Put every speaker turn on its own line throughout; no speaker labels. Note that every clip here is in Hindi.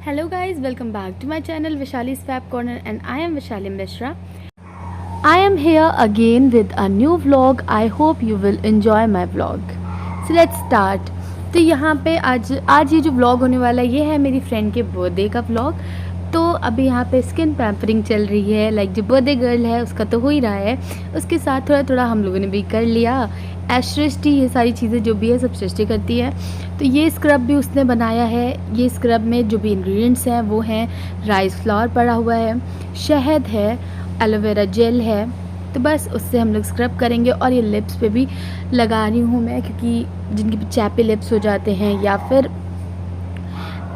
Hello guys, welcome back to my channel Vishali's Fab Corner and I am Vishali Mishra. I am here again with a new vlog. I hope you will enjoy my vlog. So let's start. तो यहाँ पे आज ये जो व्लॉग होने वाला है ये है मेरी फ्रेंड के बर्थडे का व्लॉग। तो अभी यहाँ पे स्किन पैम्परिंग चल रही है, लाइक जो बर्थडे गर्ल है उसका तो हो ही रहा है, उसके साथ थोड़ा थोड़ा हम लोगों ने भी कर लिया। सृष्टि ये सारी चीज़ें जो भी है सब सृष्टि करती है। तो ये स्क्रब भी उसने बनाया है। ये स्क्रब में जो भी इंग्रेडिएंट्स हैं वो हैं राइस फ्लावर पड़ा हुआ है, शहद है, एलोवेरा जेल है। तो बस उससे हम लोग स्क्रब करेंगे। और ये लिप्स पे भी लगा रही हूँ मैं, क्योंकि जिनके चैपे लिप्स हो जाते हैं या फिर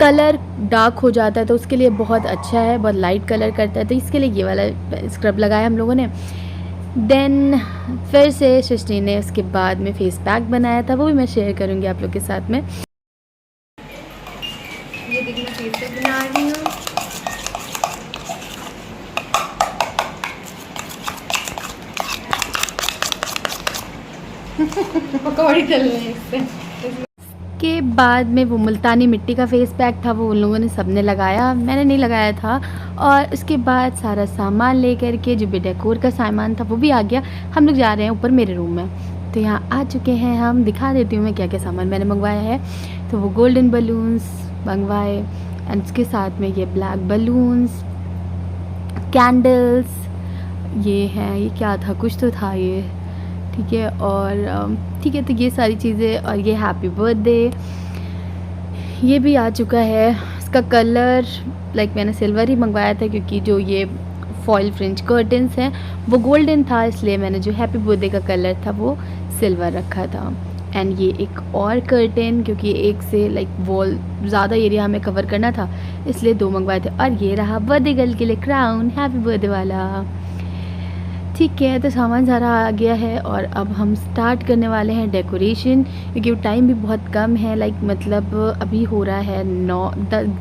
कलर डार्क हो जाता है तो उसके लिए बहुत अच्छा है, बहुत लाइट कलर करता है। तो इसके लिए ये वाला स्क्रब लगाया हम लोगों ने। देन फिर से सृष्टि ने उसके बाद में फेस पैक बनाया था, वो भी मैं शेयर करूँगी आप लोग के साथ में। ये देखिए मैं फेस पैक बना रही हूँ। पकौड़ी तल रहे हैं इससे। के बाद में वो मुल्तानी मिट्टी का फेस पैक था, वो उन लोगों ने सबने लगाया, मैंने नहीं लगाया था। और उसके बाद सारा सामान लेकर के जो भी डेकोर का सामान था वो भी आ गया। हम लोग जा रहे हैं ऊपर मेरे रूम में। तो यहाँ आ चुके हैं हम, दिखा देती हूँ मैं क्या क्या सामान मैंने मंगवाया है। तो वो गोल्डन बलून्स मंगवाए एंड उसके साथ में ये ब्लैक बलून्स, कैंडल्स, ये हैं, ये क्या था, कुछ तो था ये, ठीक है। और ठीक है, तो ये सारी चीज़ें। और ये हैप्पी बर्थडे ये भी आ चुका है। इसका कलर लाइक मैंने सिल्वर ही मंगवाया था, क्योंकि जो ये फॉइल फ्रेंच कर्टन्स हैं वो गोल्डन था, इसलिए मैंने जो हैप्पी बर्थडे का कलर था वो सिल्वर रखा था। एंड ये एक और कर्टन, क्योंकि एक से लाइक वॉल ज़्यादा एरिया हमें कवर करना था, इसलिए 2 मंगवाए थे। और ये रहा बर्थडे गर्ल के लिए क्राउन, हैप्पी बर्थडे वाला। ठीक है, तो सामान सारा आ गया है और अब हम स्टार्ट करने वाले हैं डेकोरेशन, क्योंकि टाइम भी बहुत कम है। लाइक मतलब अभी हो रहा है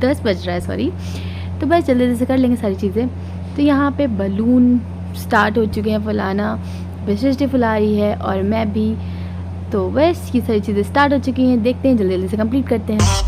10 बज रहा है, सॉरी। तो बस जल्दी जल्दी से कर लेंगे सारी चीज़ें। तो यहाँ पे बलून स्टार्ट हो चुके हैं फुलाना, सृष्टि फुला रही है और मैं भी। तो बस ये सारी चीज़ें स्टार्ट हो चुकी हैं, देखते हैं जल्दी जल्दी से कंप्लीट करते हैं।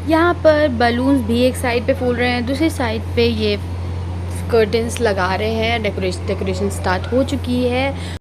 यहाँ पर बलून्स भी एक साइड पे फूल रहे हैं, दूसरी साइड पे ये कर्टन्स लगा रहे हैं। डेकोरेशन स्टार्ट हो चुकी है।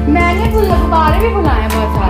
मैंने गुब्बारे भी बुलाए बहुत सारे।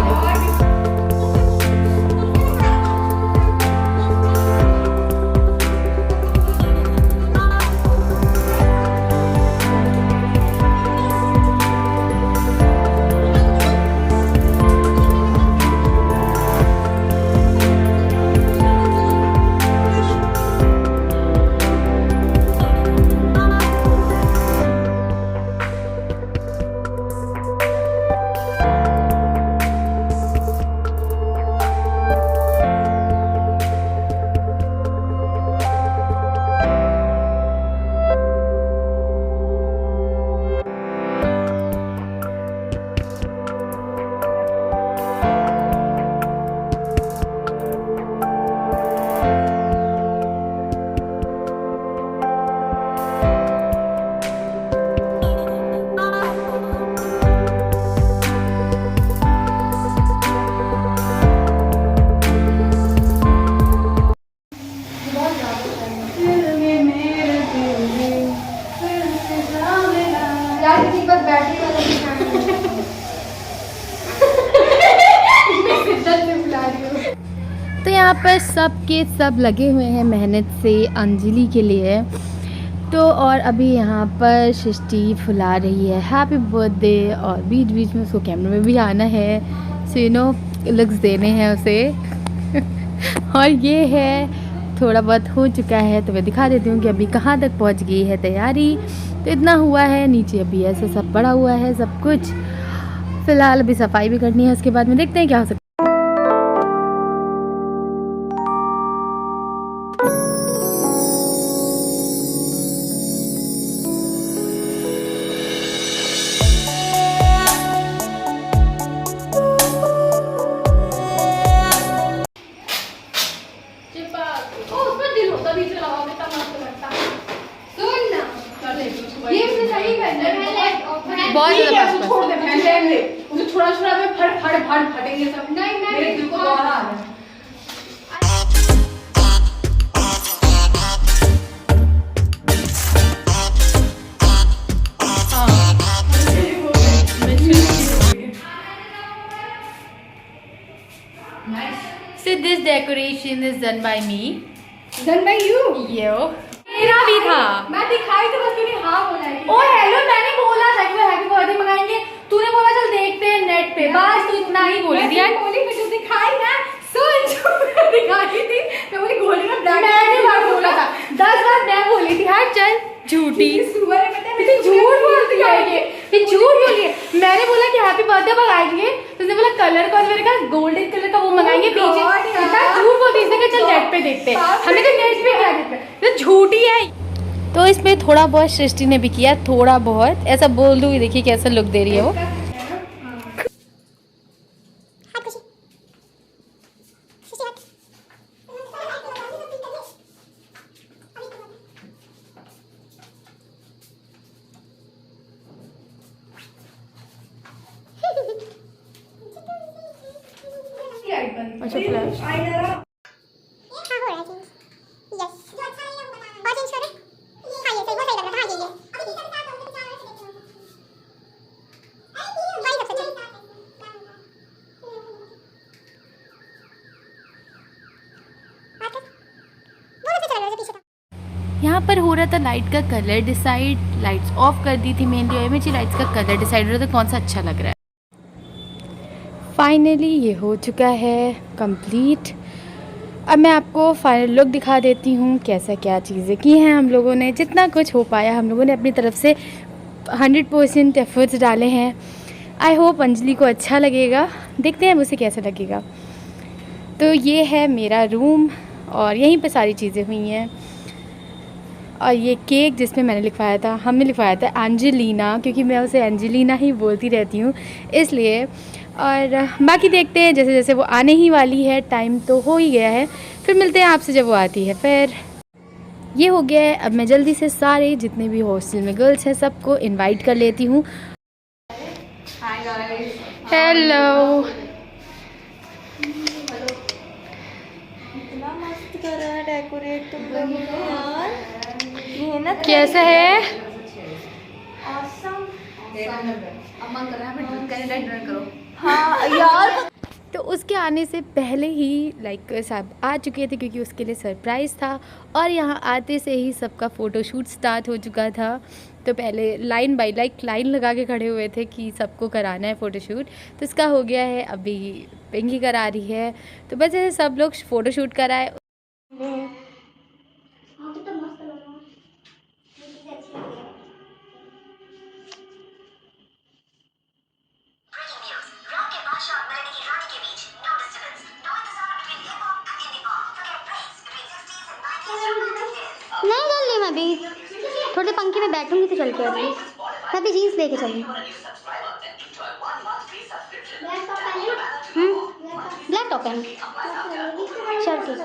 तो यहाँ पर सब के सब लगे हुए हैं मेहनत से अंजलि के लिए। तो और अभी यहाँ पर सृष्टि फुला रही है हैप्पी बर्थडे, और बीच बीच में उसको कैमरे में भी आना है, सो यू नो लुक्स देने हैं उसे। और ये है थोड़ा बहुत हो चुका है, तो मैं दिखा देती हूँ कि अभी कहाँ तक पहुँच गई है तैयारी। तो इतना हुआ है, नीचे अभी ऐसे सब पड़ा हुआ है सब कुछ। फ़िलहाल अभी सफाई भी करनी है, उसके बाद में देखते हैं क्या हो सकता है। बहुत ज़्यादा छोड़ दे, उसे छोड़ा छोड़ा में फटेंगे सब। नहीं मेरे दिल को दौरा आ रहा है। So this decoration is done by me.
Done by you?
Yo. मेरा भी था।
मैं दिखाई तो बस तूने हाँ बोला है।
ओ हेलो, मैंने बोला था कि हैप्पी बर्थडे मंगाएंगे, तूने बोला चल देखते हैं नेट पे, बस तू इतना ही बोली थी यार।
बोली मैं जो दिखाई ना सुन दिखाई थी, मैं बोली गोली में ब्लैक।
मैंने बार बोला था 10 बार मैं बोली थी यार चल झूठी
सुअर है, पता है
झूठ बोलती है ये झूठ बोली है। मैंने बोला कि हैप्पी बर्थडे मंगाएंगे, तो उसने बोला कलर कौन मेरे का गोल्डन कलर का वो मंगाएंगे पीछे। इतना झूठ बोलती है, इसने कहा चल नेट पे देखते हैं, हमें तो नेट पे क्या देखते हैं, तो झूठी है। तो इसमें थोड़ा बहुत सृष्टि ने भी किया, थोड़ा बहुत ऐसा बोल दूँ, देखिए कैसा लुक दे रही है वो। अच्छा फ्लैश यहाँ पर हो रहा था लाइट का कलर डिसाइड, लाइट्स ऑफ कर दी थी मेनली, और मुझे लाइट्स का कलर डिसाइड हो रहा था कौन सा अच्छा लग रहा है। फाइनली ये हो चुका है कंप्लीट। अब मैं आपको फाइनल लुक दिखा देती हूँ कैसा क्या चीज़ें की हैं हम लोगों ने। जितना कुछ हो पाया हम लोगों ने अपनी तरफ से 100% एफर्ट्स डाले हैं। आई होप अंजलि को अच्छा लगेगा, देखते हैं उसे कैसा लगेगा। तो ये है मेरा रूम और यहीं पे सारी चीज़ें हुई हैं। और ये केक जिसमें मैंने लिखवाया था, हमने लिखवाया था एंजेलिना, क्योंकि मैं उसे एंजेलिना ही बोलती रहती हूँ इसलिए। और बाकी देखते हैं जैसे जैसे वो आने ही वाली है, टाइम तो हो ही गया है, फिर मिलते हैं आपसे जब वो आती है। फिर ये हो गया है, अब मैं जल्दी से सारे जितने भी हॉस्टल में गर्ल्स हैं सबको इनवाइट कर लेती हूँ। हेलो।
इतना मस्त करा है डेकोरेट तुम लोगों ने यार, मेहनत
कैसा है?
ऑसम।
करो।
हाँ यार,
तो उसके आने से पहले ही सब आ चुके थे क्योंकि उसके लिए सरप्राइज़ था, और यहाँ आते से ही सबका फ़ोटोशूट स्टार्ट हो चुका था। तो पहले लाइन बाय लाइन लगा के खड़े हुए थे कि सबको कराना है फ़ोटोशूट, तो इसका हो गया है, अभी पिंकी करा रही है। तो बस ऐसे सब लोग फ़ोटोशूट कराए।
नहीं डाल ली, मैं भी थोड़ी पंखे में बैठूंगी तो चल के अभी मैं भी जीन्स लेके चलूँ। ब्लैक टॉप है, चल ठीक।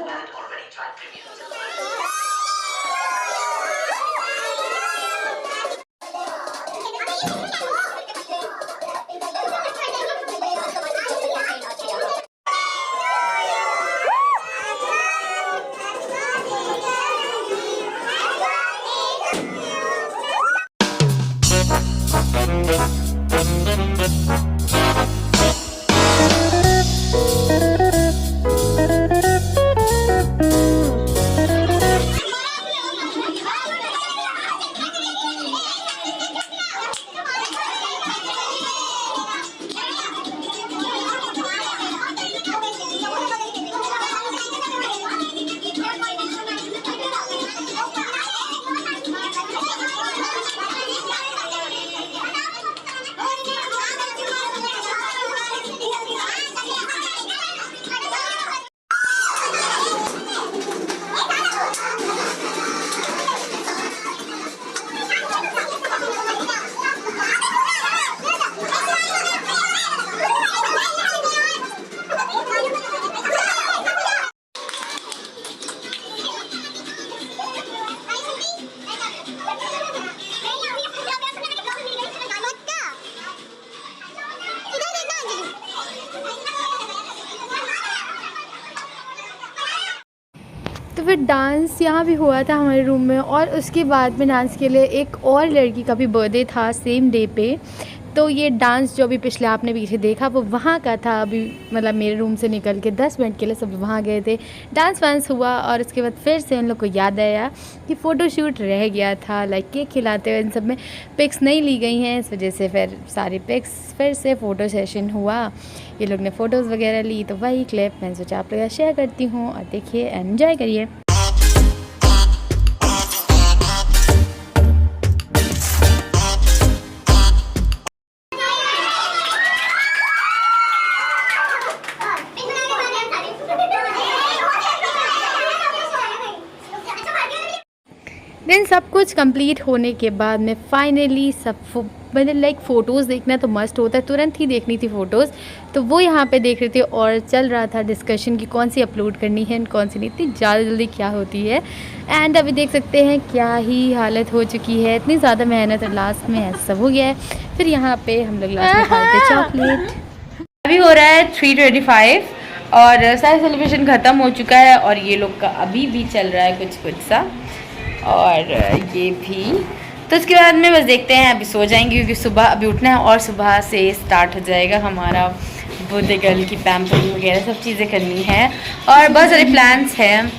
तो फिर डांस यहाँ भी हुआ था हमारे रूम में, और उसके बाद में डांस के लिए एक और लड़की का भी बर्थडे था सेम डे पे। तो ये डांस जो भी पिछले आपने पीछे देखा वो वहाँ का था। अभी मतलब मेरे रूम से निकल के 10 मिनट के लिए सब वहाँ गए थे, डांस वांस हुआ, और उसके बाद फिर से उन लोग को याद आया कि फ़ोटोशूट रह गया था, केक खिलाते हुए इन सब में पिक्स नहीं ली गई हैं, इस वजह से फिर सारी पिक्स फिर से फ़ोटो सेशन हुआ। ये लोग ने फ़ोटोज़ वगैरह ली, तो वही क्लिप मैं सोचा आप लोग शेयर करती हूँ, और देखिए एंजॉय करिए। देन सब कुछ कंप्लीट होने के बाद में फाइनली सब मतलब फ़ोटोज़ देखना तो मस्ट होता है, तुरंत ही देखनी थी फ़ोटोज़। तो वो यहाँ पे देख रहे थे, और चल रहा था डिस्कशन कि कौन सी अपलोड करनी है कौन सी नहीं, इतनी ज़्यादा जल्दी क्या होती है। एंड अभी देख सकते हैं क्या ही हालत हो चुकी है, इतनी ज़्यादा मेहनत और लास्ट में ऐसा सब हो गया है। फिर यहाँ पे हम लोग लास्ट में खाते चॉकलेट।
अभी हो रहा है 3:25 और सारा सेलिब्रेशन ख़त्म हो चुका है, और ये लोग का अभी भी चल रहा है कुछ कुछ सा, और ये भी। तो उसके बाद में बस देखते हैं, अभी सो जाएंगे क्योंकि सुबह अभी उठना है, और सुबह से स्टार्ट हो जाएगा हमारा बर्थडे गर्ल की पैम्परिंग वगैरह सब चीज़ें करनी है, और बहुत सारे प्लान्स हैं।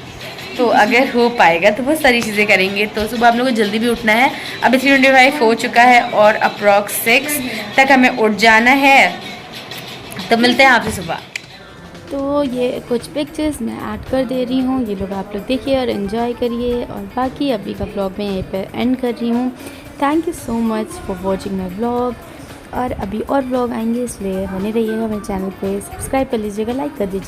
तो अगर हो पाएगा तो बहुत सारी चीज़ें करेंगे। तो सुबह हम लोग को जल्दी भी उठना है, अभी 3:25 हो चुका है, और अप्रॉक्स 6 तक हमें उठ जाना है। तो मिलते हैं आपसे सुबह।
तो ये कुछ पिक्चर्स मैं ऐड कर दे रही हूँ, ये लोग आप लोग देखिए और एंजॉय करिए, और बाकी अभी का व्लॉग मैं यहीं पर एंड कर रही हूँ। Thank you so much for watching my vlog, और अभी और व्लॉग आएंगे इसलिए बने रहिएगा मेरे चैनल पे, सब्सक्राइब कर लीजिएगा, लाइक कर दीजिए।